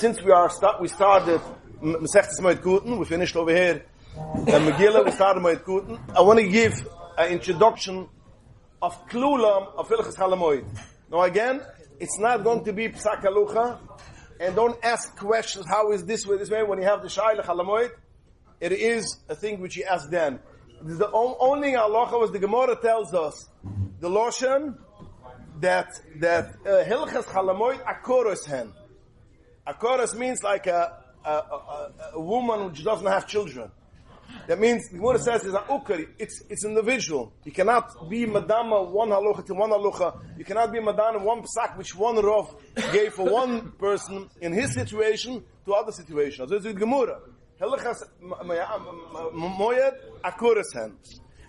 since we started Mesechtes Moed Kuten, we finished over here Megillah, we started Moed Kuten. I want to give an introduction of Klulam of Hilchos Halamoid. Now again, it's not going to be Psak Halucha, and don't ask questions, how is this way, when you have the Shaila Halamoid. It is a thing which you ask then. The only halacha was the Gemara tells us, the Loshen, that Hilchos Halamoid Akoros hen. Akoros means like a woman which doesn't have children. That means, the Gemara says, is a ukari. It's individual. You cannot be madama one halacha to one halacha. You cannot be madama one psak which one Rav gave for one person in his situation to other situations. So it's the Gemara. Hilchos Moed Akoros hen.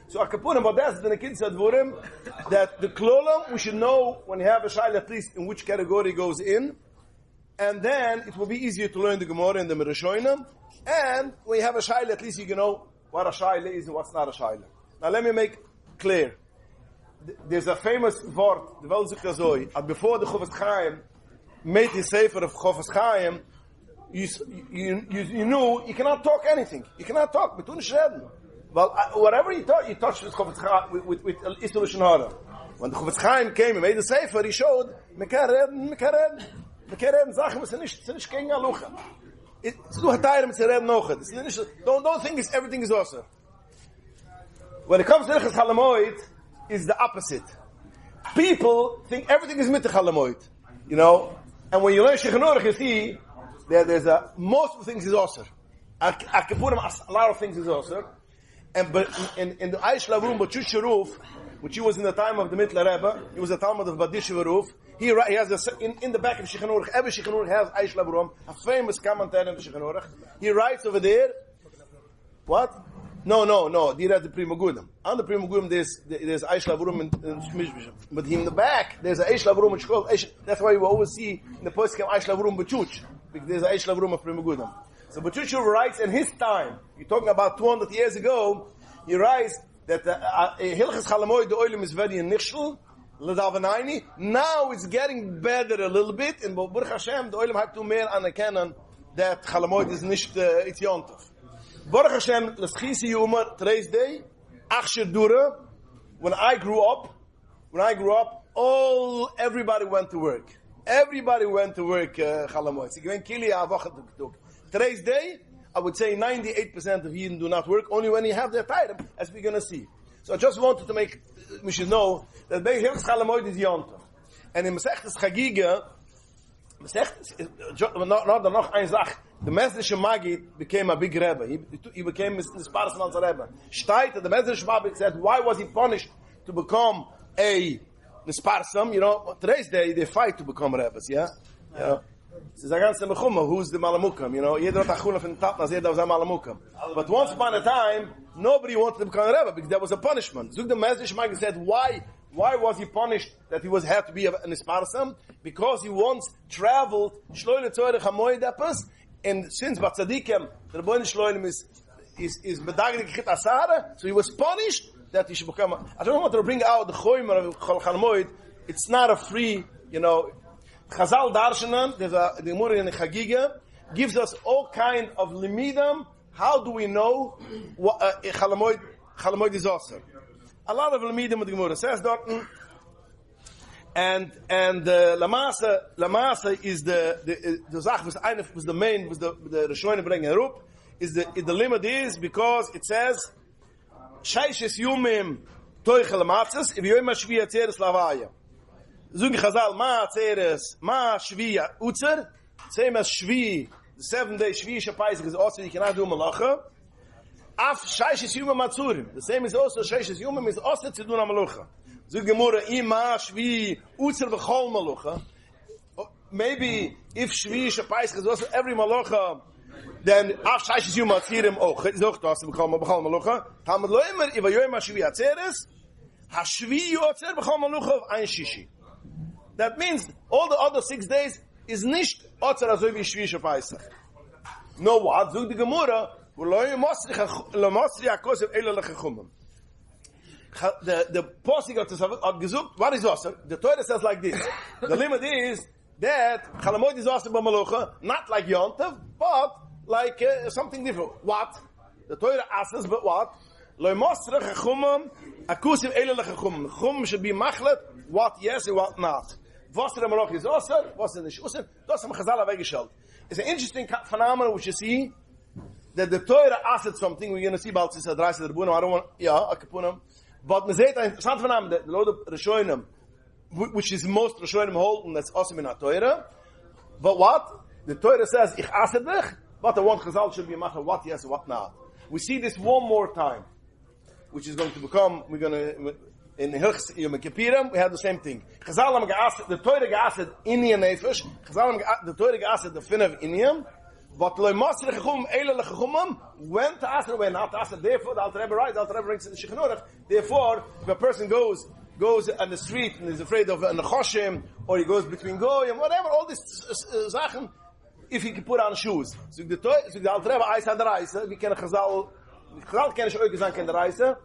So a kapurim about that, the Nekid said that the klolam, we should know when you have a shaila at least in which category it goes in, and then it will be easier to learn the Gemara and the Merashoinim, and when you have a shaila at least you can know what a shaila is and what's not a shaila. Now let me make clear. There's a famous word, the Welt sucht azoi, that before the Chofetz Chaim made his sefer of Chofetz Chaim, you knew you cannot talk anything. You cannot talk. Betun shreden. Well, whatever you touched with Chofetz Chaim, with Istur Lashon Hara. When the Chofetz Chaim came and made the sefer, he showed mekared Sachen, was nicht gegen Halucha. It's du hatayim to reden noch. Don't think everything is awesome. When it comes to Hilchos Halamoid, is the opposite. People think everything is mit Halamoid, you know. And when you learn Shechanurach, you see there's most of the things is awesome. I can put a lot of things is awesome. But in the Aish Lavrum Bachush Roof, which he was in the time of the Mittler Rebbe, he was a Talmud of Badish Roof. He has in the back of Shechanurach, every Shechanurach has Aish Lavrum, a famous commentary on the Shechanurach. He writes over there, what? No. He read the Prima Gudam. On the Prima Gudam, there's Aish Lavrum and Shmishmishim. But in the back, there's a Aish Lavrum which called Aish. That's why we always see in the post came Aish Lavrum Bachuch, because there's Aish Lavrum of Prima Gudam. So Bachuch writes in his time, you're talking about 200 years ago, he writes that Hilchos Halamoid the oilim is very nichshel, l'davanayni. Now it's getting better a little bit, and Baruch Hashem the oilim have to mehr anerkennen that Halamoid is nicht it's yontov. Baruch Hashem l'schisi yomar today's day achsher dura. When I grew up, everybody went to work. Halamoid. So when kili avoch. Today's day, I would say 98% of Yidden do not work, only when you have their time, as we're going to see. So I just wanted to we should know that Hilchos Halamoid is Yontav. And in Mesechtes Chagiga, the Medrash Magid became a big Rebbe. He became the Sparsman's Rebbe. Shteit, the Medrash Magid said, why was he punished to become a Sparsam? You know, today's day, they fight to become Rebbes, yeah? Yeah. It's a ganze mechumma, who's the malamukam, you know, jeder hat achula von Tatnas, jeder was a malamukam. But once upon a time, nobody wanted to become a Rebbe, because there was a punishment. Zug the Medrash Magid said, why was he punished that he had to be an Isparsam? Because he once traveled, shloile tzorech hamoed epes, and since Batzadikem, the Rebbeinu shloilem is bedagrik chit asara, so he was punished that he should become I don't want to bring out the choimer of Halamoid. It's not a free, you know, Chazal Darshanan, there's the Gemara in the Chagiga, gives us all kind of limidam. How do we know what Halamoid is awesome? A lot of limidam with the Gemara says that, and Lamasa is the Zach was the main was the Rashoin bringing it up. Is the limit is because it says Shaishes Yumim Toichel Matzes if Yom Shvi Atzeres Lavaya. Zug Chazal Ma Atzeres Ma Shvi Utzer, same as Shvi, the 7-day Shvi Shapais is also you cannot do Malacha. Af Shaishes Yumim Matzurim, the same is also Shaishes Yumim is also to do Malacha. Zug Gemara Ima Shvi Utzer V'chol Malacha. Maybe if Shvi Shapais is also every Malacha, then Af Shaishes Yumim Matzirim Och is auch das V'chol Malacha. Talmud Lo Imer Iva Yom Shvi Atzeres HaShvi Yotzer V'chol Malacha Ein Shishi. That means all the other 6 days is nicht Otzer Azoi V'Shvi Shapais. No what? Zug the Gemara the posting of the gesucht, what is awesome? The Torah says like this. The limit is that Chalamoid is also b'malucha, not like Yontav, but like something different. What? The Torah asks, but what? Lo mosre chachumam akusim ele lechachumam. Chum should be machlet what yes and what not. Was der Malach is also, was is nicht also. Das haben Chazal weggestellt. It's an interesting phenomenon which you see that the Torah asks something. We're going to see about this address the Rabbunim. I don't want, I kapunam. But me seht ein interessant phenomenon that the Lord of Rishonim, which is most Rishonim hold, and that's also in the Torah. But what? The Torah says, ich ask dich, but I want Chazal should be machlet what yes and what not. We see this one more time, which is going to become, we're going to, in Hilchs Yom Kippurim, we have the same thing. Chazal am geassed, the Torah geassed Inyan Nefesh, Chazal am the Torah geassed the fin of Inyan, but Lo Masr Chachum Eile Lechachumam, when to ask, when not to ask, therefore, the Alter Rebbe writes, the Alter Rebbe brings in the Shulchan Aruch, therefore, if a person goes on the street and is afraid of an Nechoshim, or he goes between Goyim, whatever, all these Sachen, if he can put on shoes. So the Alter Rebbe Eis had the Reise, we can Chazal can ich euch gesagt in der Reise,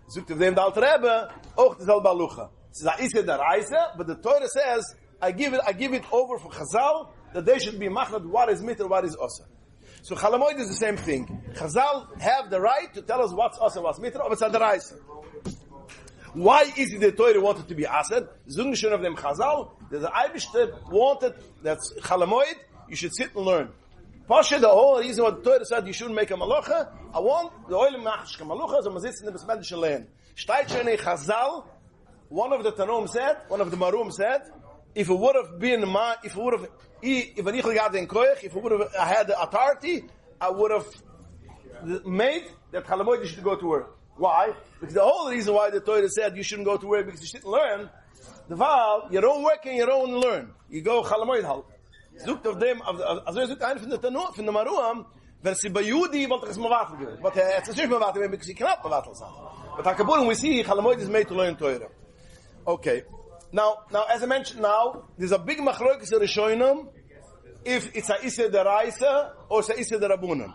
sucht auf dem der Alter Rebbe, auch dieselbe Alucha. So that is the Reise, but the Torah says, I give it over for Chazal, that they should be machlad what is mitter, what is osir. So Chalamoid is the same thing. Chazal have the right to tell us what's osir, what's mitter, or it's at the Reise. Why is it the Torah wanted to be asad? Zung schon of them Chazal, that the Eibishter wanted, that's Chalamoid, you should sit and learn. Pasha, the whole reason why the Torah said you shouldn't make a malacha, I want the oil machshka malacha, so man sits in the besmedische land. Shtayt shene Chazal, one of the Tanum said, one of the Marum said, if it would have been if I would have had the authority, I would have made that Chalamoid should go to work. Why? Because the whole reason why the Torah said you shouldn't go to work because you shouldn't learn, the Val, you don't work and you don't learn. You go Chalamoid halt. Sucht auf dem, also sucht einer von der Maruam, wenn sie bei Judi, wollte ich es mal warten gehen. But it's nicht mehr warten, because he cannot mehr warten sein. But HaKaburim, we see, Chalamoid is made to learn Torah. Okay. Now, as I mentioned now, there's a big machlokes in Rishonim, if it's a Isser der Reise, or it's a Isser der Rabbunim.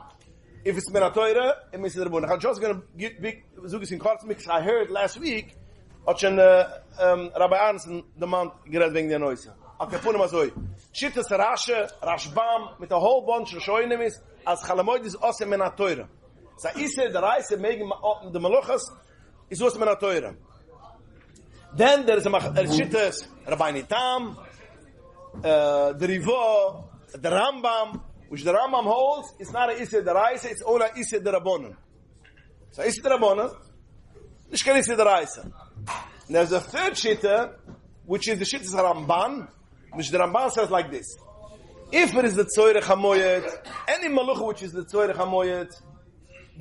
If it's Mena Torah, it means the Rabbunim. I'm just going to give big Zugis in Kortz, because I heard last week, hat schon Rabbi Arnsen, the man, gered wegen der Neuse. Akapunem azoi. Shittas Rashe, Rashbam, mit a whole bunch of Shoinim is, as Chalamoid is osem Mena Torah. So Isser der Reise, making the Maluchas, is osem Mena Torah. Then there is a Shittas Rabbi Nitam, the Rivo, the Rambam, which the Rambam holds, it's not a Isser der Reise, it's only Isser der Rabbonim. So Isser der Rabbonim, nicht kein Isser der Reise. And there's a third Shitta, which is the Shittas Ramban, which the Ramban says like this. If it is the Tzoyrech HaMoyed, any Malucha which is the Tzoyrech HaMoyed,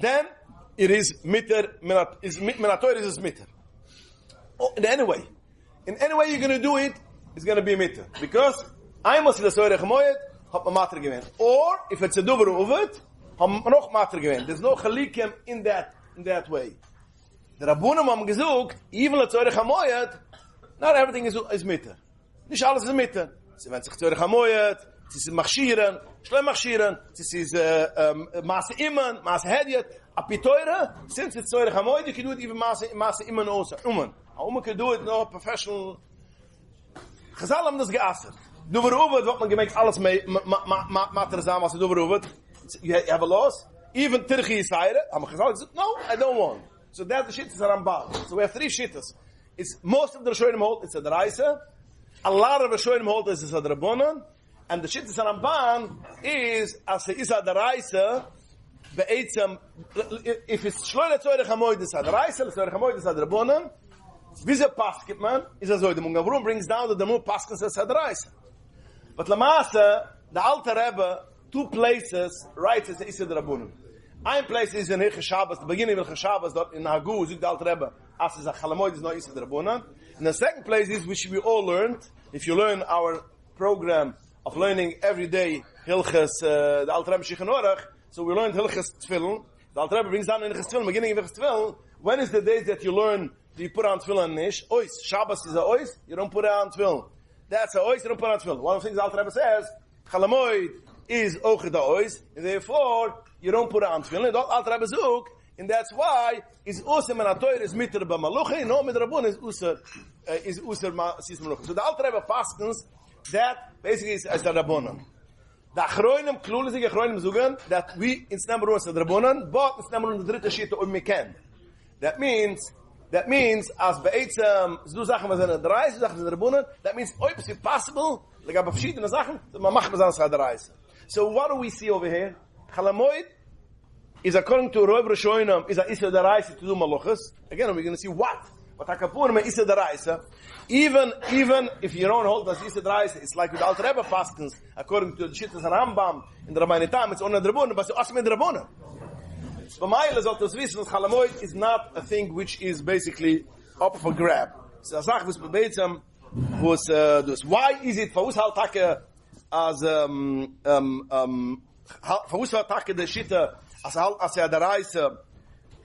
then it is Mitter, Menatoir is Mitter. In any way you're going to do it, it's going to be Mitter. Because I must the Tzoyrech HaMoyed, hab ma Mater gewinnt. Or, if it's a Dover Uvet, hab ma noch Mater gewinnt. There's no Chalikim in that way. The Rabbunim haben gesucht, even the Tzoyrech HaMoyed, not everything is Mitter. Nicht alles ist Mitter. Sie werden sich Tzoyrech HaMoyed, sie sind Machschiren, Schleim Machschiren, sie sind Maße Iman, Maße Hedjet. Apitoira, since it's Tzoyrech HaMoyed, you can do it even Maße Iman also. A woman can do it, no professional. Chazal haben das geassert. Dover Uvet, wat man gemerkt, alles Mater zusammen, was Dover Uvet. You have a loss. Even Tirchi Yisayre, haben Chazal gesagt, no, I don't want. So that's the Shittas Ramban. So we have three Shittas. It's most of the Rishonim hold, it's a Deraisa. A lot of Rishonim hold, it's a Drabonon. And the Shittas Ramban is, as it is a Deraisa, if it's Shloile Tzoyrech HaMoyed, it's a Deraisa, Tzoyrech HaMoyed, it's a Drabonon. Visa Paskit, man, is a Zoy. The Mungavrum brings down that the more Paskit says a Deraisa. But Lamasa, the Alter Rebbe, two places, writes as Issa Drabonon. Ein place is in Hilchos Shabbos, the beginning of Hilchos Shabbos, in Hagu, Zug the Alter Rebbe, as is a Chalamoid, is not Issa Drabonon. And the second place is, which we all learned, if you learn our program of learning every day Hilchos, the Alter Rebbe Shulchan Aruch, so we learned Hilchos Tefillin. The Alter Rebbe brings down in Hilchos Tefillin, beginning of Hilchos Tefillin, when is the days that you learn, do you put on Tefillin Nish? Ois. Shabbos is a Ois, you don't put it on Tefillin. That's a Ois, you don't put it on Tefillin. One of the things the Alter Rebbe says, Chalamoid is Ochid Ois, and therefore, you don't put it on Tefillin. The Alter Rebbe Zuk, and that's why, is Usar Menatoir is Mitter B'Maluchi, no Midrabun is Usar Sis Maluchi. So the Alter Rebbe Paskins, that basically is the Rabbonon. The Achroinim, klulisige Achroinim zugen, that we in Snammerun is the Rabbonon, but in Snammerun the dritte Schitte we can. That means, as be'etzem, du Sachen, was eine Dreis, du Sachen, the Rabbonon, that means, ob es possible, like aber verschiedene Sachen, man macht was anderes der Reise. So what do we see over here? Chalamoid is according to Roiv Rishonim, is a Isra der Reise to do Malochas. Again, we're going to see what? But HaKapurim is Isra der Reise. Even if you don't hold as Isra der Reise, it's like with the Alter Rebbe Fastens, according to the Shittas Rambam, in the Rabbani Tam, it's only the Rabbonim, but it's also the Rabbonim. But Ma'ila sollte us wissen, that Chalamoid is not a thing which is basically up for grab. So a Sache, was bebetzam, was dus. Why is it, for us halt Hake, as, for us halt Hake, the Shitta, as der Reise,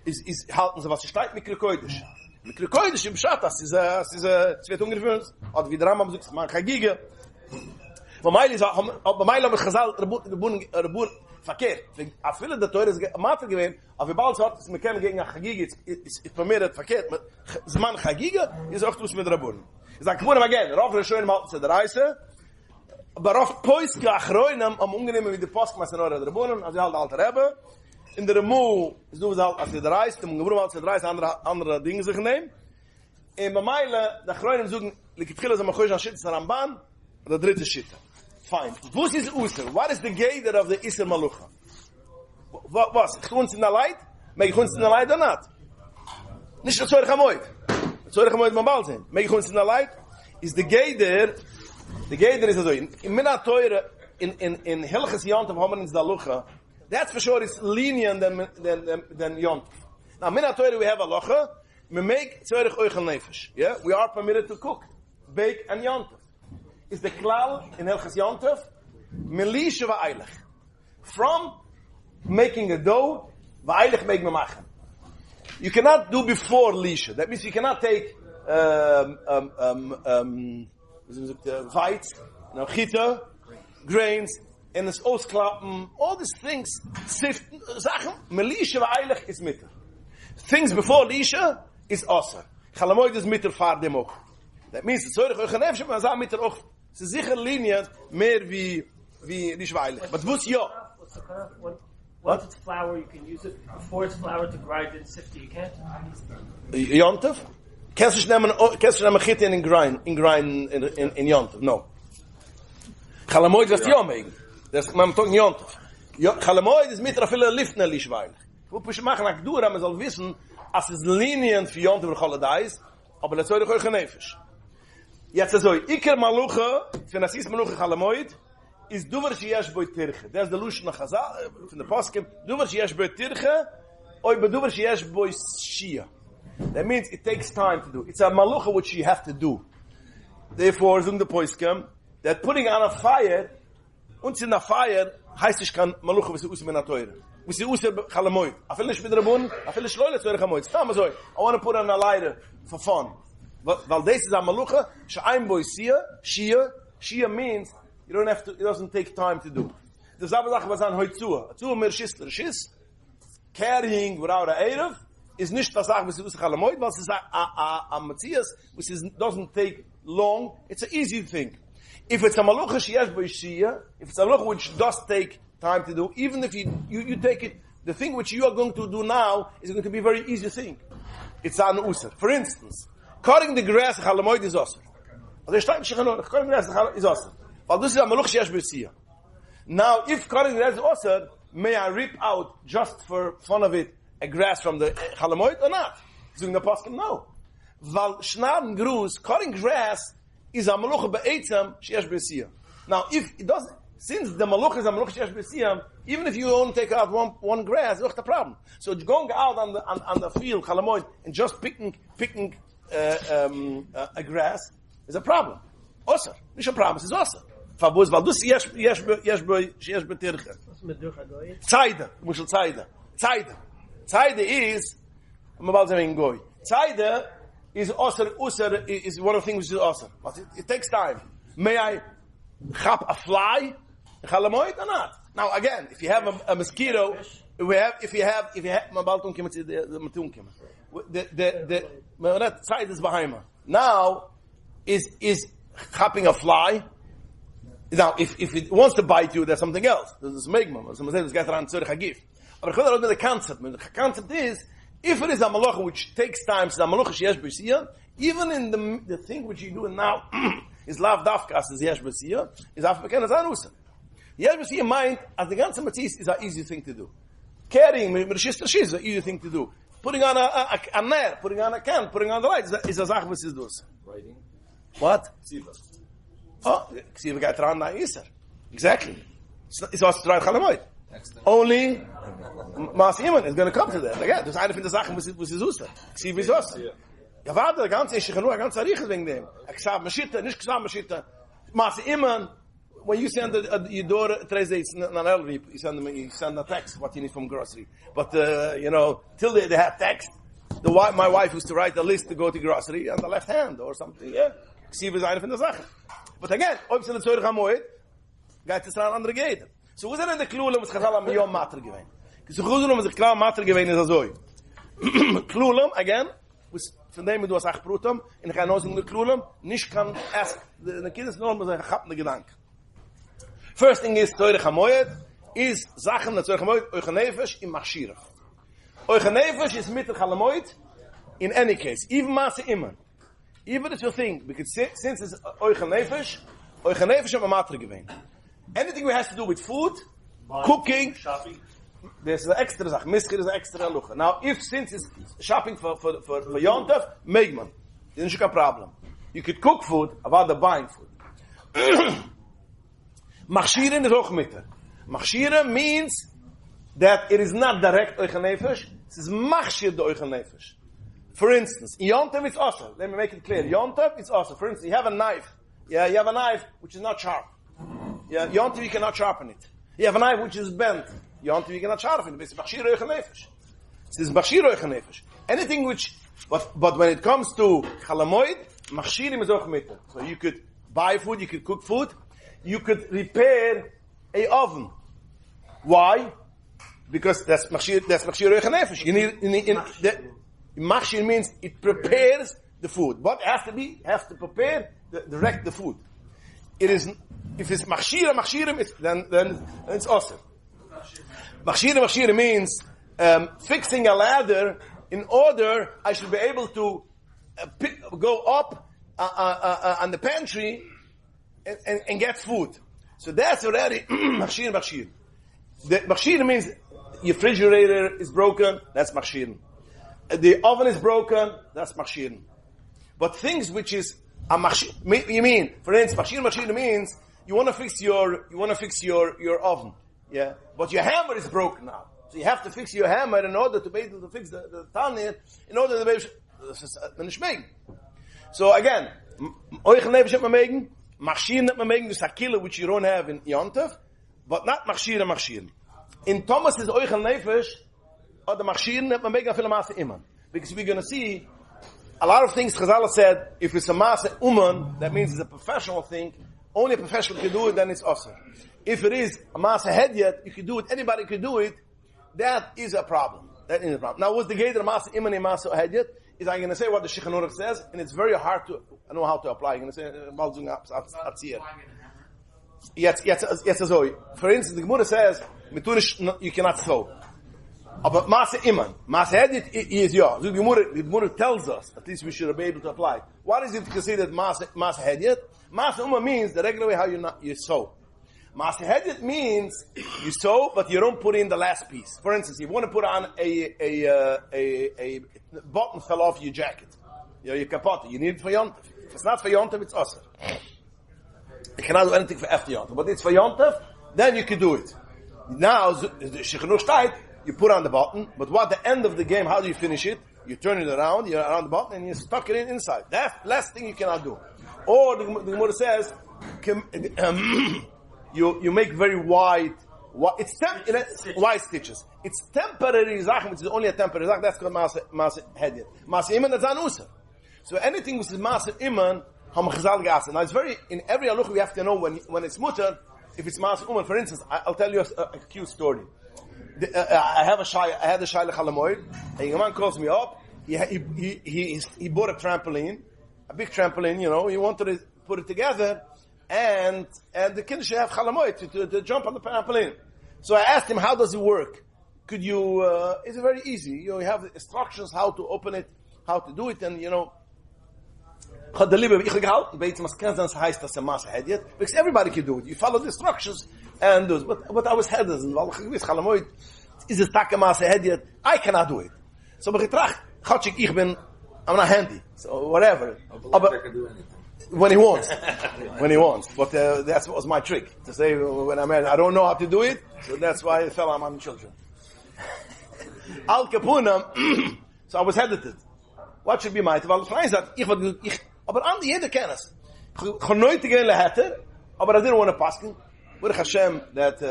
is halten sie, was steht mit Krikoidisch. Mit Krikoidisch im Schat, das ist wird ungefähr, oder wie der Rambam sagt, man kann giga. Bei Ma'ila haben wir gesagt, Rabun, verkehrt. A viele der Teure ist Mathe gewesen, aber bald hat es mir kennen gegen Chagige, ist bei mir das verkehrt. Zman Chagige ist auch dus mit Rabun. Ich sage, Kapurim again, Rav Rishonim halten sie der Reise, aber Rav Poiske Achroinam am ungenehmen mit der Postmasse in der Rabunen, also halt Alter Rebbe. In der Remu ist du halt als der Reise, dem Kapurim halt der Reise andere Dinge sich nehmen. In Meile, der Achroinam suchen, likitchila ze machoish an Shittas Ramban, der dritte Schitte. Fine. What is User? What is the gator of the Isser Malucha? Was? Ich kunst in der Leid? Mag ich kunst in der Leid oder nicht? Nicht der Zorich Hamoid. Der Zorich Hamoid man bald sein. Mag ich kunst in der Leid? Is the gator is also, in Minna Teure, in Hilches Yontav Homerins da Lucha, that's for sure is lenient than Yontav. Now, Minna Teure we have a Lucha, we make Zorich Euchel Nefesh. Yeah? We are permitted to cook, bake and Yontav. Is the klal in Hilches Yontav, Melisha va'eilich. From making a dough, va'eilich make me machen. You cannot do before Lisha. That means you cannot take weiz, chita, grains, and it's ausklappen, all these things, sift, Sachen, Melisha va'eilich is mitter. Things before Lisha is Osser. Chalamoid is mitter far dem auch. That means the Zorich Euchen Nefesh, man sagt mitter auch, es ist sicher lenient, mehr wie die Schweile. But what's ja? Once it's flour, you can use it. Before it's flour to grind and sift it, you can't? Yontav? Kannst du nehmen Chit in grind in Yontav? No. Chalamoid ist ja megen. Das man talking Yontav. Chalamoid ist mit viele Liftner li Schweile. Wo wir machen nach Dura, man soll wissen, as es lenient für Yontav und Holidays, aber das soll euch Nefesh. Jetzt so, Iker Malucha, für Nasis Malucha Chalamoid, is duver sheyesh boy tirche. That's the Lushon Chazal from the Poskim. Duver sheyesh boy tirche, or duver sheyesh boy shia. That means it takes time to do. It's a malucha which you have to do. Therefore, zung the Poskim, that putting on a fire, uns in a fire, heißt ich kann malucha was us mena teure. Was us Chalamoid. Afel nicht mit Rabun, afel nicht loyle teure Chalamoid. Stam so, I want to put on a lighter for fun. Weil this is a malucha, she'aim boy shia means you don't have to, it doesn't take time to do. The Zabazach was on Hoitzua. Zua mir Schiss. Carrying without a Erev is nicht das Sache, was ist Chalamoid, was ist a Matthias, which doesn't take long. It's an easy thing. If it's a malucha sheyesh boy shia, if it's a malucha which does take time to do, even if you take it, the thing which you are going to do now is going to be a very easy thing. It's an user. For instance, cutting the grass, Chalamoid is awesome. Cutting the grass is awesome. But this is a maluch sheyesh b'siyah. Now, if cutting the grass is awesome, may I rip out just for fun of it a grass from the Chalamoid or not? Zung the Poskim, no. Val shnaden grus, cutting grass is a maluch be'etzem sheyesh b'siyah. Now, if it doesn't, since the maluch is a maluch sheyesh b'siyah, even if you only take out one grass, it's not a problem. So going out on the field Chalamoid and just picking a grass is a problem. Osser. Nicht a problem, it's osser. Fabuz, weil du yesh betirche. Zeide, mushel Zeide. Zeide is, I'm about to say in Goy. Zeide is osser, is one of the things which is osser. But it takes time. May I chop a fly? Chalamoid or not? Now again, if you have a mosquito, if you have, the Zeide is behind me. Now, is chopping a fly Now, if it wants to bite you, there's something else. There's a smegma, or someone says it's got around tzorich hagif. But the concept. The concept is, if it is a malacha which takes time, so a malacha sheyesh b'siyah, even in the thing which you do now is lav dafkas is yesh b'siyah, is afbeken as anusa. Yesh b'siyah mind as the ganze matzis is an easy thing to do. Carrying merishis tashiz is an easy thing to do. Putting on a nair, putting on a can, putting on the light is a zach b'sis dus. Writing. What? Oh, ksiva got around na iser. Exactly. It's also try chalamoid. Only Mas Iman is going to come to that. Again, das ist eine von den Sachen, was ist Uster. Ksiva ist Uster. Ja, warte, der ganze Ischich nur, der ganze Arich ist wegen dem. Ksav Mashita, nicht Ksav Mashita. Mas Iman, when you send your daughter 3 days, not elderly, you send a text, what you need from grocery. But, till they have text, my wife used to write a list to go to grocery on the left hand or something, yeah. Ksiva ist eine von den Sachen. But again, ob es in der Zeurig HaMoed, geht es an andere Geiden. So, wo sind denn die Klulem, was Chazal am Yom Mater gewinnt? So, Chazal am sich klar Mater gewinnt, ist so. Klulem, again, von dem du hast acht Brutam, in kein Ausgang der Klulem, nicht kann erst, the Kind ist nur mit seinem Chappen Gedanke. First thing is, Zeurig HaMoed, is Sachen, der Zeurig HaMoed, Euche Nefesh, im Machshirach. Euche Nefesh is mit der Chalamoid, in any case, even Maße immer. Even if you think, because since it's Euche Nefesh am Mater gewinnt. Anything that has to do with food, cooking, shopping. There's an extra zach. Mischir is an extra lucha. Now, since it's shopping for Yontav, Megman, there's no problem. You could cook food, about the buying food. Machshirin is auch mitter. Machshirin means that it is not direct Euche Nefesh, it is machshir the Euche Nefesh. For instance, in Yontav it's also. Let me make it clear. Yontav it's also. For instance, you have a knife. Yeah, you have a knife which is not sharp. Yeah, Yontav you cannot sharpen it. You have a knife which is bent. Yontav you cannot sharpen it. It's machshir Euche Nefesh. It is machshir Euche Nefesh. Anything which, but when it comes to chalamoid, machshirim is auch mitter. So you could buy food, you could cook food, you could repair a oven. Why? Because that's machshir Euche Nefesh. You need machshir means it prepares the food. What has to prepare the food. It is, if it's machshirim, then it's awesome. Machshirim means fixing a ladder in order I should be able to go up on the pantry and get food. So that's already machshir. The machshir means your refrigerator is broken, that's machshir. The oven is broken, that's machshir. But things which is a machshir, you mean, for instance, machshir means you want to fix your oven, yeah. But your hammer is broken now, so you have to fix your hammer in order to be able to fix the tanit, in order to be able to. So again, Euche Nefesh not making, machshir not making, this hakila which you don't have in Yontav, but not machshir. In Thomas is Euche Nefesh, or the machshir not making a filamase iman, because we're going to see. A lot of things Chazal said, if it's a maase uman, that means it's a professional thing, only a professional can do it, then it's awesome. If it is a maase hedyet, you can do it, anybody can do it, that is a problem. Now, what's the geder maase iman and maase hedyet? Is I'm going to say what the Shulchan says, and it's very hard to know how to apply. I'm going to say, yes, for instance, the Gemara says, you cannot sow. But Maase Iman, Maase Hedyet is yours. The Gemara tells us, at least we should be able to apply. What is it considered Maase Hedyet? Maase Uma means the regular way how you sow. Maase Hedyet means you sow, but you don't put in the last piece. For instance, if you want to put on a button fell off your jacket, your kapot, you need it for Yontav. If it's not for Yontav, it's Aser. You cannot do anything for after Yontav, but it's for Yontav, then you can do it. Now, the Shechnuch Shtayt, you put on the button, but what the end of the game, how do you finish it? You turn it around, you're around the button, and you stuck it inside. That's the last thing you cannot do. Or the Gemara says, you make very wide wide stitches. It's temporary zach, which is only a temporary zach. That's called maase hedyet. Maase iman is anusa. So anything which is maase iman, ham chazal gasa. Now it's in every halukha we have to know when it's mutter, if it's maase iman. For instance, I'll tell you a cute story. I had a shaylech halamoid. A man calls me up. He bought a trampoline, a big trampoline. He wanted to put it together, and the kid should have chalamoid to jump on the trampoline. So I asked him, how does it work? Could you, it's very easy. You have the instructions how to open it, how to do it, and gdeli ich gehalten, beits mas kenns heißt das maß hedjet, because everybody can do it. You follow the instructions and do it. But I was hesitant, weil ich chalamoid is es tak maß hedjet. I cannot do it. So ich getracht, I'm not handy. So whatever. But when he wants. But that was my trick. To say when I'm married, I don't know how to do it, so that's why I fell on my children. Al Kapunam, so I was hesitant. What should be my weil Freund sagt, aber an jeder kennis. Genoit gehen lehater, aber I didn't want to pass. With Hashem that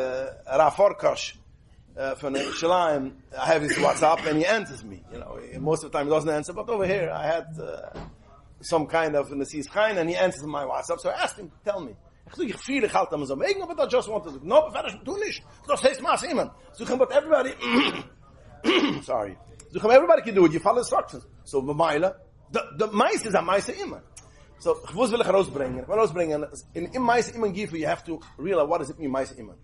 Rav Farkash from Shalim, I have his WhatsApp and he answers me. Most of the time he doesn't answer, but over here I had some kind of Nasi's Chain and he answers my WhatsApp. So I asked him, tell me. Ich feel ich halt am so wegen, but I just want to do. No, but ich tue nicht. Das heißt Maß immer. So but everybody sorry. So everybody can do it. You follow instructions. So the mice is a mice immer. So was will ich rausbringen? In mice immer give you have to realize what does it mean mice immer.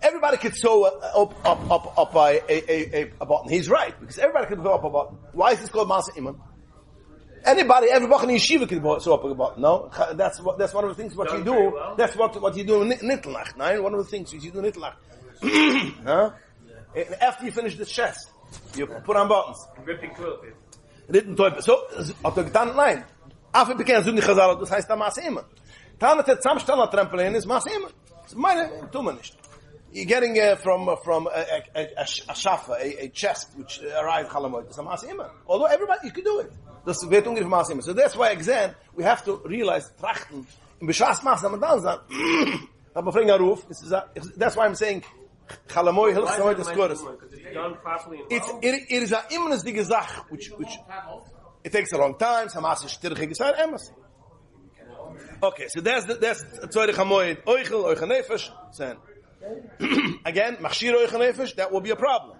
Everybody could sew up a button. He's right because everybody could sew up a button. Why is this called mice immer? Everybody in yeshiva can sew up a button. No, that's one of the things what you do. Well. That's what you do in Nittelnacht. One of the things you do in Nittelnacht. Huh? After you finish the chest, you put on buttons. Ripping toilet paper. So, hat getan, nein. After bekannt zu Chazal, das heißt da Maße immer. Dann hat zusammenstellen Trampolin ist Maße immer. Meine tun wir nicht. You're getting from a shafa, a chest which arrives chalamoid. It's a Maße immer. Although everybody you can do it. Das wird ungefähr Maße immer. So that's why again we have to realize trachten in Beschaß Maße am dann sagen. Aber bring a roof. That's why I'm saying chalamoid hilft so das Kurs. It is a immense Gesach which it takes a long time. Hamas is stirrig gesagt, emes. Okay, so that's tzorich hamoed oichel nefesh. Again, machshir oichel nefesh, that will be a problem.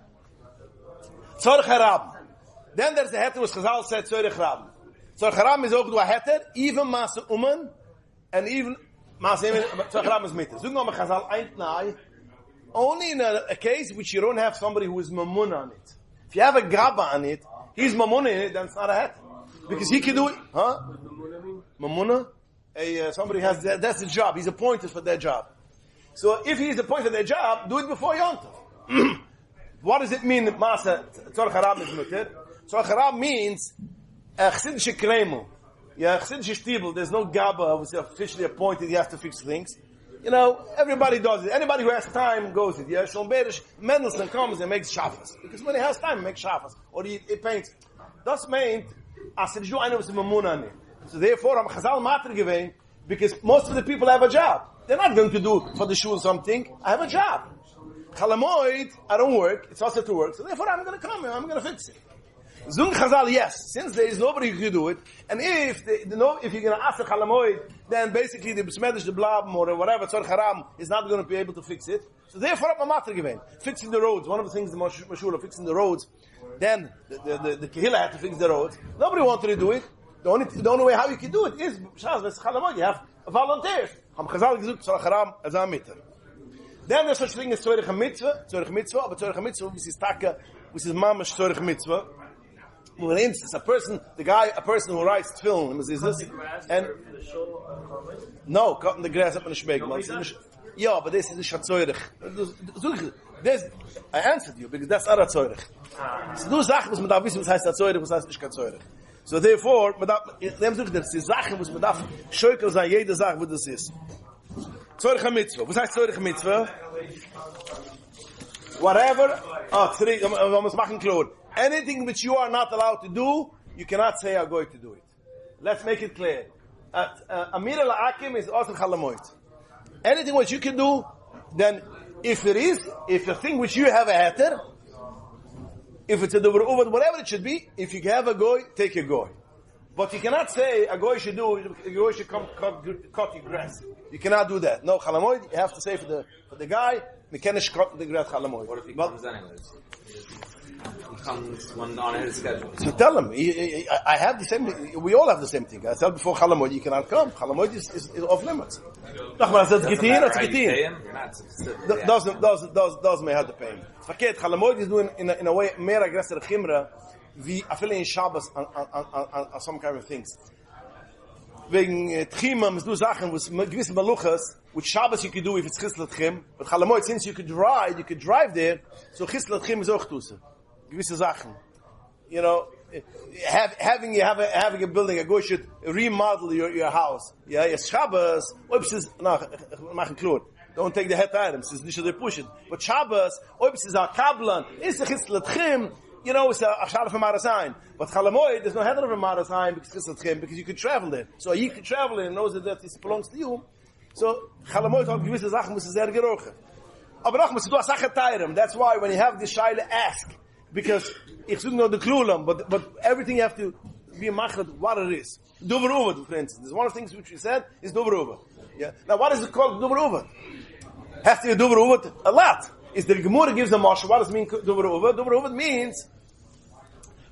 Tzorich harab. Then there's the heter was Chazal said tzorich harab. Tzorich harab is ook do a heter, even maase umen, and even maase umen, tzorich harab is mitter. Zug no me Chazal eintnai, only in a case which you don't have somebody who is mamun on it. If you have a gaba on it, he's mamuna in it, then it's not a hat. Because he can do it. Huh? Mamuna? Somebody has that's the job. He's appointed for that job. So if he's appointed for that job, do it before Yontav. What does it mean, Masa? Tzorich harab is mutter. Tzorich harab means chsidische kremel. Yeah, chsidische stiebel. There's no gaba who's officially appointed. He has to fix things. Everybody does it. Anybody who has time goes it. Yeah, Shalom Berish, Mendelssohn comes and makes shafas. Because when he has time, he makes shafas. Or he paints. That's meant, as the Jew, I know it's a mamuna. So therefore, I'm Chazal Mater gewesen, because most of the people have a job. They're not going to do for the shul something. I have a job. Chalamoid, I don't work. It's also to work. So therefore, I'm going to come and I'm going to fix it. Zung Chazal, yes. Since there is nobody who can do it, and if you're going to ask the Chalamoid, then basically the Besmedish, the Blab, or whatever, Tzor Haram, is not going to be able to fix it. So therefore, I'm a matter given. Fixing the roads. One of the things the Mashura, fixing the roads. Then the Kehillah had to fix the roads. Nobody wanted to do it. The only way how you can do it is Chalamoid. You have volunteers. Chazal gesucht Tzor Haram as a mitter. Then there's such thing as Tzorich Mitzvah, but Tzorich Mitzvah, which is Taka, which is Mamash Tzorich Mitzvah. For instance, a person who writes film is this, and no, cutting the grass up in the shmeig. Yeah, but this is the Shatzoirich. I answered you because that's other Zoirich. So du Sachen muss man da wissen, was heißt Zoirich, was heißt nicht Zoirich. So therefore, man darf, dem sucht das die Sachen muss man darf scheukel sein jede Sache, wo das ist. Zoirich Mitzvah. Was heißt Zoirich Mitzvah? Whatever. Wir müssen machen klar. Anything which you are not allowed to do, you cannot say I'm going to do it. Let's make it clear. Amir al-Akim is also chalamoid. Anything which you can do, then if a thing which you have a heter, if it's a dover over, whatever it should be, if you have a goy, take a goy. But you cannot say a goy should come cut your grass. You cannot do that. No, chalamoid, you have to say for the guy, mekenish cut the grass chalamoid. What if he comes anyways? He comes when on his schedule. So tell him, I have the same thing. We all have the same thing. I tell before chalamoid, you cannot come. Chalamoid is off limits. Doesn't may have to pay him. Verkehrt, chalamoid is doing in a way mehr aggressive chimra. Wie a viele in Shabbos on some kind of things. Wegen Tchimam is do Sachen with gewisse Maluchas, which Shabbos you could do if it's Chislet Tchim, but Chalamoid, since you could drive there, so Chislet Tchim is auch tuse. Gewisse Sachen. You know, having a building, a guy should remodel your house. Yeah, yes, Shabbos, machen klar. Don't take the head items, it's nicht they push it. But Shabbos, is a kablan, is a Chislet Tchim, you know, it's a shal of a marasign. But Chalamoid, there's no header of a marasign because you could travel there. So he could travel there and knows that this belongs to you. So Chalamoid hat gewisse Sachen muss sehr gerochen. Aber noch muss du a Sache teilen. That's why when you have this shaila, ask. Because ich such no the klulam, but everything you have to be mached what it is. Dover over, for instance. There's one of the things which we said is dover over. Yeah. Now what is it called dover over? Has to be dover over a lot. Is the Gemara gives the marshal. What does it mean dover over? Dover over means,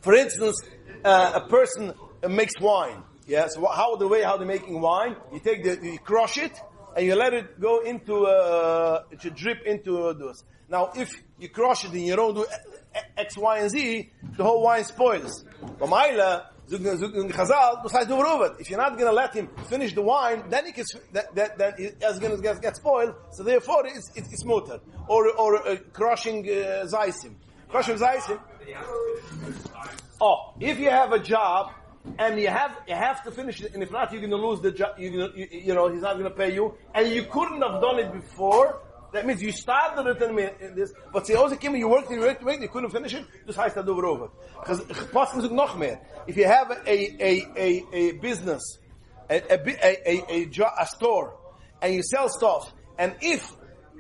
for instance, a person makes wine. Yeah. So how they're making wine? You crush it and you let it go into it should drip into this. Now, if you crush it and you don't do X, Y, and Z, the whole wine spoils. If you're not going to let him finish the wine, then he is going to get spoiled. So therefore, it's mutter or crushing zaysim. Crushing zaysim. Oh, if you have a job and you have to finish it, and if not, you're going to lose the job. He's not going to pay you, and you couldn't have done it before. That means you started it in this, but you worked, you couldn't finish it. This heißt that over. Because Paskin sucht noch mehr. If you have a business, a store, and you sell stuff, and if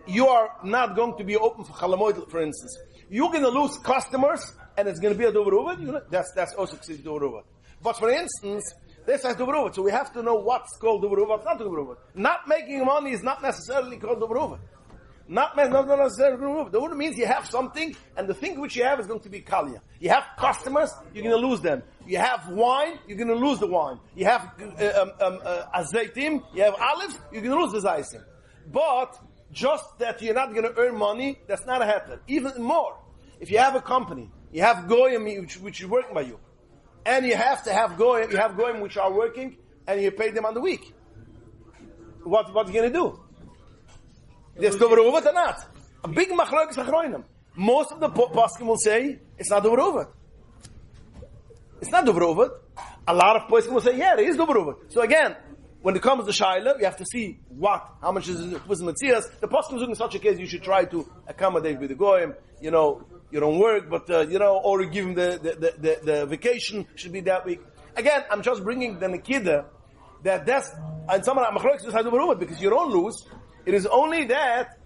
you are not going to be open for Chalamoid, for instance, you're going to lose customers, and it's going to be a dover. That's also considered dover. But for instance, this is dover. So we have to know what's called dover. What's not dover. Not making money is not necessarily called dover. Not necessarily. The word means you have something, and the thing which you have is going to be kalia. You have customers, you're going to lose them. You have wine, you're going to lose the wine. You have azaytim, you have olives, you're going to lose the zaytim. But just that you're not going to earn money, that's not a heter. Even more, if you have a company, you have goyim which is working by you, and you have to have goyim, you have goyim which are working, and you pay them on the week. What are you going to do? There's dover over or not. A big machlokes achronim. Most of the poskim will say it's not dover over. It's not dover over. A lot of poskim will say, yeah, it is dover over. So again, when it comes to shaila, you have to see how much is it was Matthias. The poskim in such a case, you should try to accommodate with the goyim. You know, you don't work, but or you give him the vacation should be that week. Again, I'm just bringing the nikida that's and some of the machlokes is dover over because you don't lose. It is only that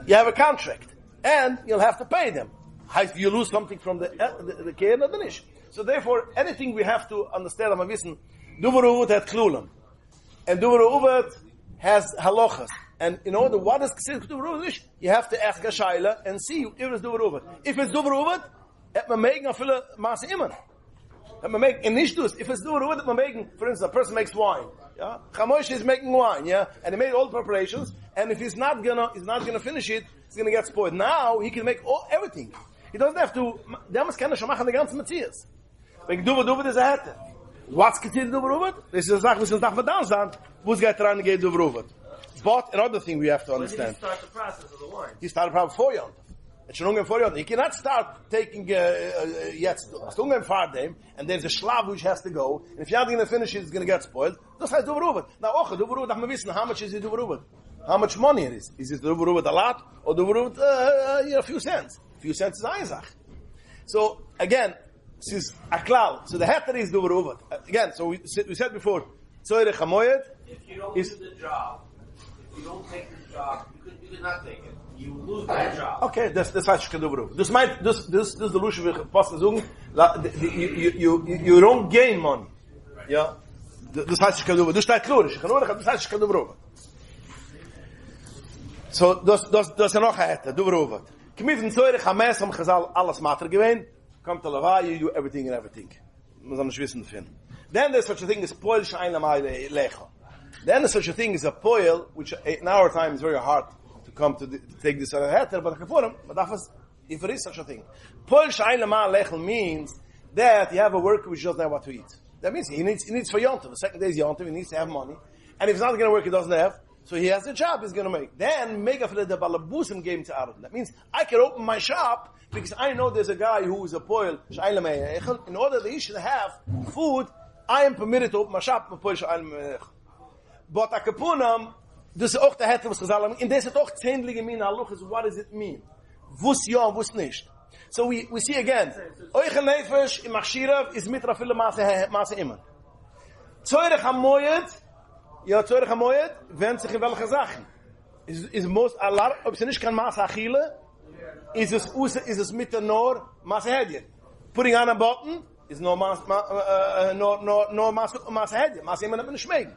you have a contract and you'll have to pay them. If you lose something from the care, not the nish. So therefore, anything we have to understand, I'm wissen, Duver Uvet has klulam, and Duver Uvet has halachas. And in order what is considered Duver Uvet, you have to ask a shaila and see if it's Duver Uvet. If it's Duver Uvet, et man megen a viele maße iman. In Nishtus, if it's Duver Uvet, man megen, for instance, a person makes wine. Yeah, Chamosh is making wine, yeah, and he made all the preparations. And if he's not gonna finish it, it's gonna get spoiled. Now he can make everything. He doesn't have to. Damals kann schon machen die ganze Metzias. Wegen Duver is a hatte. What's considered Duver? This is a Sache, was uns darf man dann sagen. Wo's geht dran geht Duver? But another thing we have to understand. When did he start the process of the wine? He started probably 4 years. It's schon ungefähr 4 Jahre. You cannot start taking jetzt. It's ungefähr 4 days, and there's a schlaf which has to go. And if you're not going to finish it, it's going to get spoiled. Das heißt Duver. Now, Duver, darf man wissen, how much is it Duver? How much money it is? Is it Duver a lot, or Duver a few cents? A few cents is eine Sache. So again, this is a klal. So the heter is Duver. Again, so we said before, Tzorech HaMoed. If you don't do the job, if you don't take the job, you could not take it. you lose that job. Okay, das heißt, ich kann überrufen. Das meint, das ist der Lusche, wie ich passen sagen, you don't gain money. Ja? Das heißt, ich kann überrufen. Das steht klar, ich kann überrufen, das heißt, ich kann überrufen. So, das ist ja noch ein Hätte, du überrufen. Kmiven Zeurich, Hamas, haben gesagt, alles Mater gewähnt, kommt der Lawai, you do everything and everything. Man soll nicht wissen, finden. Then there's such a thing as Poil Shaina Lecha. Then there's such a thing as a Poil, which in our time is very hard to come to take this other heter, but if there is such a thing. Poil Shaina Lecha means that you have a worker which doesn't have what to eat. That means he needs for Yontif. The second day is Yontif, he needs to have money. And if it's not going to work, he doesn't have. So he has a job he's going to make. Then, make for the balabusim game to Arab. That means I can open my shop because I know there's a guy who is a poil. In order that he should have food, I am permitted to open my shop. But akapunam, this is auch der Hette was gesagt. In this is auch zähnliche Min haluchas. What does it mean? Wus ja, wus nicht. So we see again. Euche nefesh im Achshirav is mitra viele maße immer. Zeurech HaMoed. Ja, Zeurech HaMoed wendet sich in welche Sachen. Is most alar, ob sie nicht kann Maße Achille, is es mit der Nor Maße Hedje. Putting on a button is no Maße Hedje. Maße immer nicht schmecken.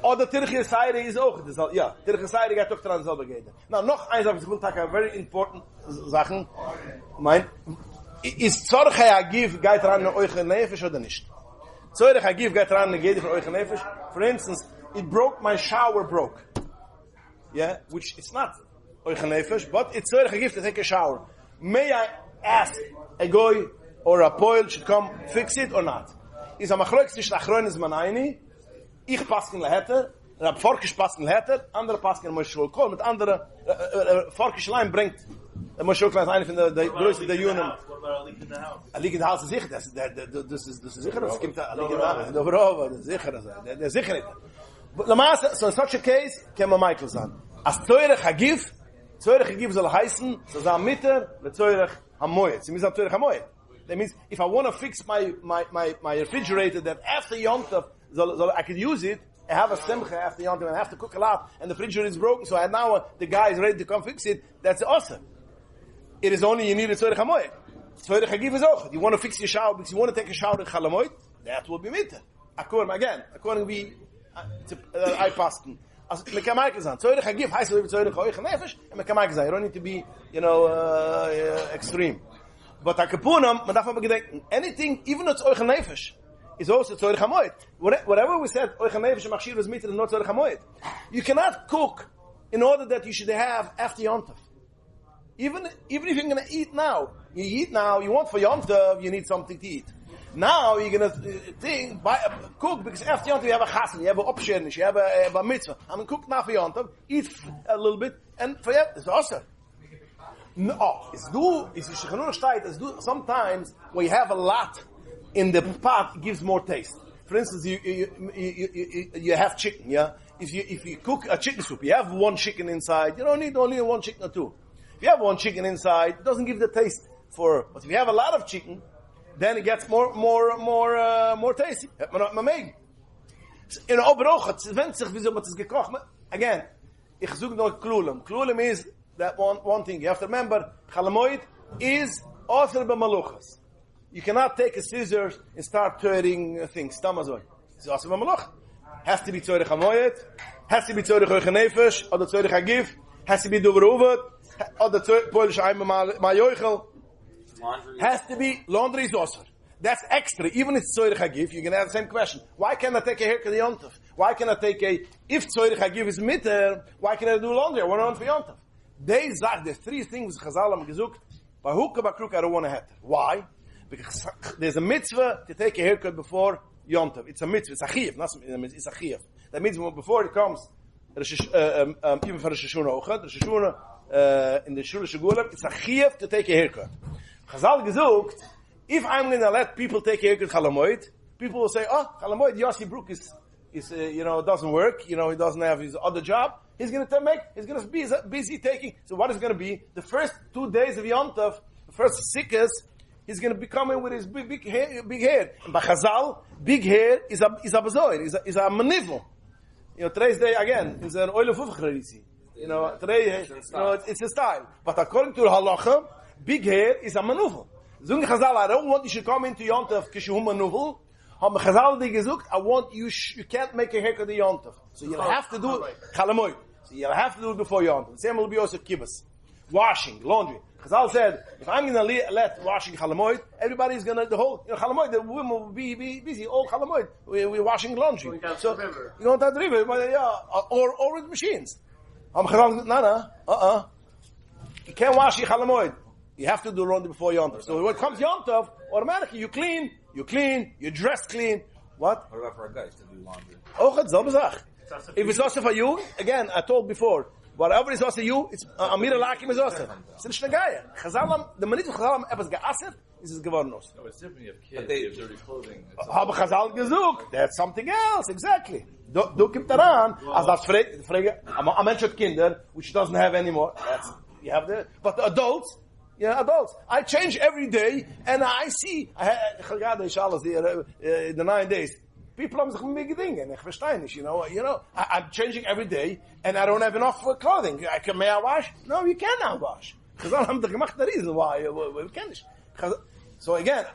Oder Tirchir Seire is auch. Ja, Tirchir Seire geht doch dran selber gehen. Now, noch eins, aber ich will sagen, very important Sachen. Ist Zorch HaGiv geht ran euch Nefesh oder nicht? Zorch HaGiv geht ran geht von euch Nefesh. For instance, my shower broke. Yeah, which it's not euch Nefesh, but it's Zorch HaGiv to take a shower. May I ask a goy or a poil should come fix it or not? Is a machloek zwischen achronis manayni, ich paskin leheter, Rab Forkish paskin leheter, andere paskin Moshe Kol, mit andere, Forkish Lein bringt, Moshe Kol ist eine von der größten der Juden. A leak in the house is sicher, das ist sicher, das kommt a leak in the house, das ist sicher, das ist sicher nicht. But Lamaße, so in such a case, kann man Michael sagen, as Zeurech HaGiv soll heißen, so sagen Mitter, le Zeurech HaMoed, sie müssen Zeurech HaMoed. That means if I want to fix my refrigerator that after Yom Tov, so I can use it, I have a simcha after Yom Tov and I have to cook a lot and the refrigerator is broken, so now the guy is ready to come fix it, that's awesome. It is only you need a Tzorech HaMoed. Tzorech HaGiv is auch. You want to fix your shower because you want to take a shower in Chalamoid, that will be mitter. According we, I pasten. As Mekamaik is on. Tzorech HaGiv heißt so wie Tzorech HaOich HaNefesh, and Mekamaik is on. You don't need to be, extreme. But akapunam, man darf aber gedenken, anything, even though it's euch nefesh, is also tzorech hamoed. Whatever we said, euch nefesh machshir is mitzvah, not tzorech hamoed. You cannot cook in order that you should have after Yom Tov. Even if you're going to eat now, you want for Yom Tov, you need something to eat. Now you're going to cook because after Yom Tov you have a chassan, you have an option, you have a mitzvah. I'm going to cook now for Yom Tov, eat a little bit, and for Yom Tov, it's awesome. No, sometimes when you have a lot in the pot, it gives more taste. For instance, you have chicken, yeah? If you cook a chicken soup, you have one chicken inside, you don't need only one chicken or two. If you have one chicken inside, it doesn't give the taste but if you have a lot of chicken, then it gets more tasty. In Oberochat, again, ich suche noch Klulem. Klulem is that one thing. You have to remember, Chalamoid is author b'maluchas. You cannot take a scissors and start tearing things. Tamazoi. It's author b'maluch. Has to be tzorech hamoyed. Has to be tzorech nefesh. Or the tzorech hagiv. Has to be duveruvet. Or the polish aim mayoichel. Has to be laundry is author. That's extra. Even if it's tzorech hagiv, you can have the same question. Why can't I take a haircut the yontov? Why can I take if tzorech hagiv is mitter, why can I do laundry? I want to run for yontov. They say there's three things Chazal have gesucht. By hook or crook, I don't want a hatter. Why? Because there's a mitzvah to take a haircut before Yom Tov. It's a mitzvah. It's a chiyuv. It's a chiyuv. That means before it comes, even for Rosh Hashanah, in the Shul Shagula, it's a chiyuv to take a haircut. Chazal gesucht, if I'm going to let people take a haircut Chalamoid, people will say, Chalamoid, Yossi Brook is doesn't work. He doesn't have his other job. He's going to be busy taking. So what is going to be? The first 2 days of Yom Tov, the first sikas, he's going to be coming with his big hair. And by Chazal, big hair is a bazoir, is a manivel. Today's day again is an oil of ufachrisi. You know, today, it's a style. But according to the halacha, big hair is a manuvel. Zung Chazal, I don't want you should come into Yontav kishu manuvel. Ham Chazal di gesucht, I want you can't make a haircut the Yontav. So you'll have to do it. Chalamoid. So you'll have to do it before Yontav. Same will be also kibbutz. Washing, laundry. Chazal said, if I'm going to let washing chalamoid, everybody's going to, the whole, chalamoid, the women will be busy, all chalamoid. We're washing laundry. So, you don't have the river, but or with machines. No. You can't wash your chalamoid. You have to do laundry before Yontav. So when it comes Yontav, automatically you clean, you dress clean. What? What about for a guy to do laundry? If it's also for you, again, I told before, whatever is also you, it's Amira Lakim is also. It's nicht Gaya. Chazalam, the minute Chazalam etwas geasset, is es geworden aus. No, it's different if kids, they have dirty clothing. Habe Chazal gesucht, that's something else, exactly. Du kimt daran, als das frage, a Mensch hat Kinder, which doesn't have anymore. That's, you have the, but the adults, I change every day, and I see, the 9 days, people haben sich big dingen, ich verstehe nicht, you know, I'm changing every day, and I don't have enough clothing. May I wash? No, you cannot wash. Chazal haben doch gemacht the reason why, we can nicht. So again,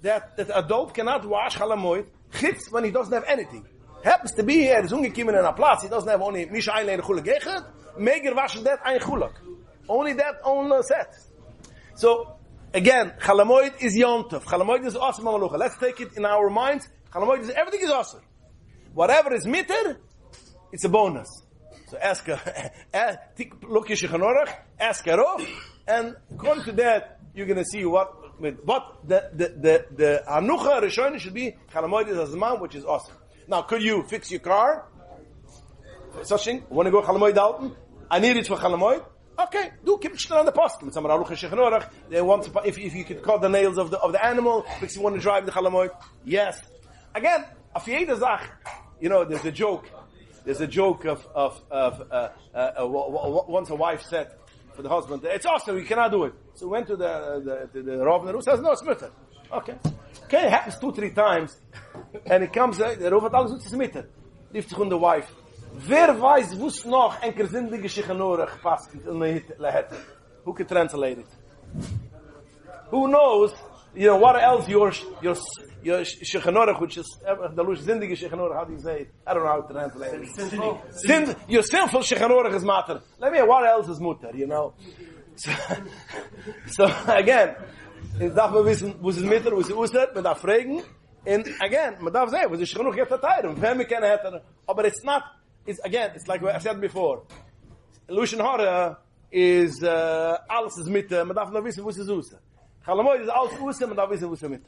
that adult cannot wash chalamoid, chitz when he doesn't have anything. Happens to be here, is ungekommen in a place, he doesn't have only misha einlein chulak gechet, meger waschen that ein chulak. Only that own set. So, again, chalamoid is yontav. Chalamoid is awesome malucha. Let's take it in our minds. Chalamoid is, everything is awesome. Whatever is mitter, it's a bonus. So ask her, look Yishichanorach, ask her off, and according to that, you're going to see what the Hanucha Rishon should be, chalamoid is a zman, which is awesome. Now, could you fix your car? Such thing? Want to go chalamoid Dalton? I need it for chalamoid. Okay, do keep it on the post. They want to, if you could cut the nails of the animal because you want to drive the chalamoid. Yes. Again, a fieda zach. You know, there's a joke. There's a joke of once a wife said for the husband, "It's awesome, we cannot do it." So went to the Rav, and who says, "No, it's mutter." Okay, it happens 2-3 times, and it comes. The Rav hat alles it's mutter. Lift sich the wife. Wer weiß, wuss noch enker zindige Shichanorach passt in Lahette? Who can translate it? Who knows, what else your Shichanorach, which is the Lush zindige Shichanorach, how do you say it? I don't know how to translate it. Your sinful Shichanorach is matter. Let me hear what else is mutter, So again, ich darf man wissen, wo ist mitter, wo ist usset, man darf fragen, and again, man darf sagen, wo ist Shichanorach jetzt hatayrim, wer mir keine hätte, aber it's not, it's like I said before. Lushan Hara is alles is mitte, man darf noch wissen, wo es ist Chalamoid is alles Usse, man darf wissen, wo es ist mitte.